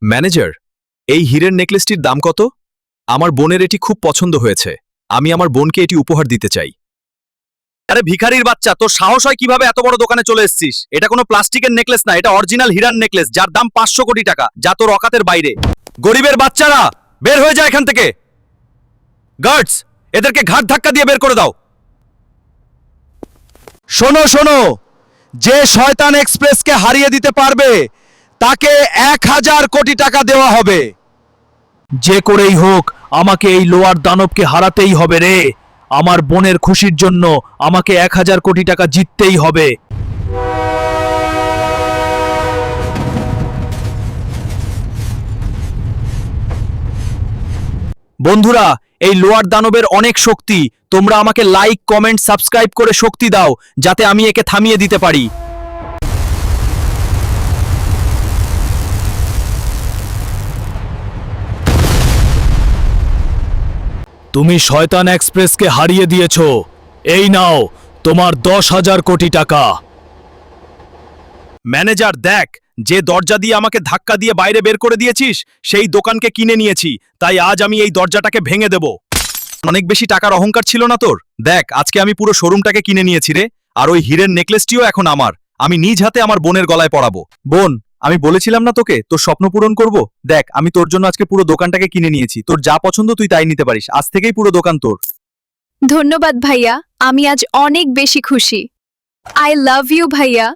Manager, এই হীরের নেকলেসটির দাম কত? আমার বোনের এটি খুব পছন্দ হয়েছে। আমি আমার বোনকে এটি উপহার দিতে চাই। আরে ভিখারির বাচ্চা, তোর সাহস হয় কিভাবে এত বড় দোকানে চলে এসেছিস? এটা কোনো প্লাস্টিকের নেকলেস না, এটা অরিজিনাল হীরার নেকলেস, যার দাম 500 কোটি টাকা, যা তোর অকাতের বাইরে। গরিবের বাচ্চারা বের হয়ে যায় এখান থেকে। গার্ডস, এদেরকে ঘাট ধাক্কা দিয়ে বের করে দাও। শোনো শোনো, যে শয়তান এক্সপ্রেসকে হারিয়ে দিতে পারবে তাকে 1000 কোটি টাকা দেওয়া হবে। যে করেই হোক আমাকে এই লোয়ার দানবকে হারাতেই হবে রে। আমার বোনের খুশির জন্য আমাকে 1000 কোটি টাকা জিততেই হবে। বন্ধুরা, এই লোয়ার দানবের অনেক শক্তি। তোমরা আমাকে লাইক, কমেন্ট, সাবস্ক্রাইব করে শক্তি দাও, যাতে আমি একে থামিয়ে দিতে পারি। তুমি শয়তান এক্সপ্রেসকে হারিয়ে দিয়েছো। এই নাও তোমার 10,000 কোটি টাকা। ম্যানেজার দেখ, যে দরজা দিয়ে আমাকে ধাক্কা দিয়ে বাইরে বের করে দিয়েছিস, সেই দোকানকে কিনে নিয়েছি। তাই আজ আমি এই দরজাটাকে ভেঙে দেব। অনেক বেশি টাকার অহংকার ছিল না তোর? দেখ, আজকে আমি পুরো শোরুমটাকে কিনে নিয়েছি রে। আর ওই হীরের নেকলেসটিও এখন আমার। আমি নিজ হাতে আমার বোনের গলায় পরাবো। বোন, আমি বলেছিলাম না তোকে তোর স্বপ্ন পূরণ করব? দেখ, আমি তোর জন্য আজকে পুরো দোকানটাকে কিনে নিয়েছি। তোর যা পছন্দ তুই তাই নিতে পারিস। আজ থেকেই পুরো দোকান তোর। ধন্যবাদ ভাইয়া, আমি আজ অনেক বেশি খুশি। আই লাভ ইউ ভাইয়া।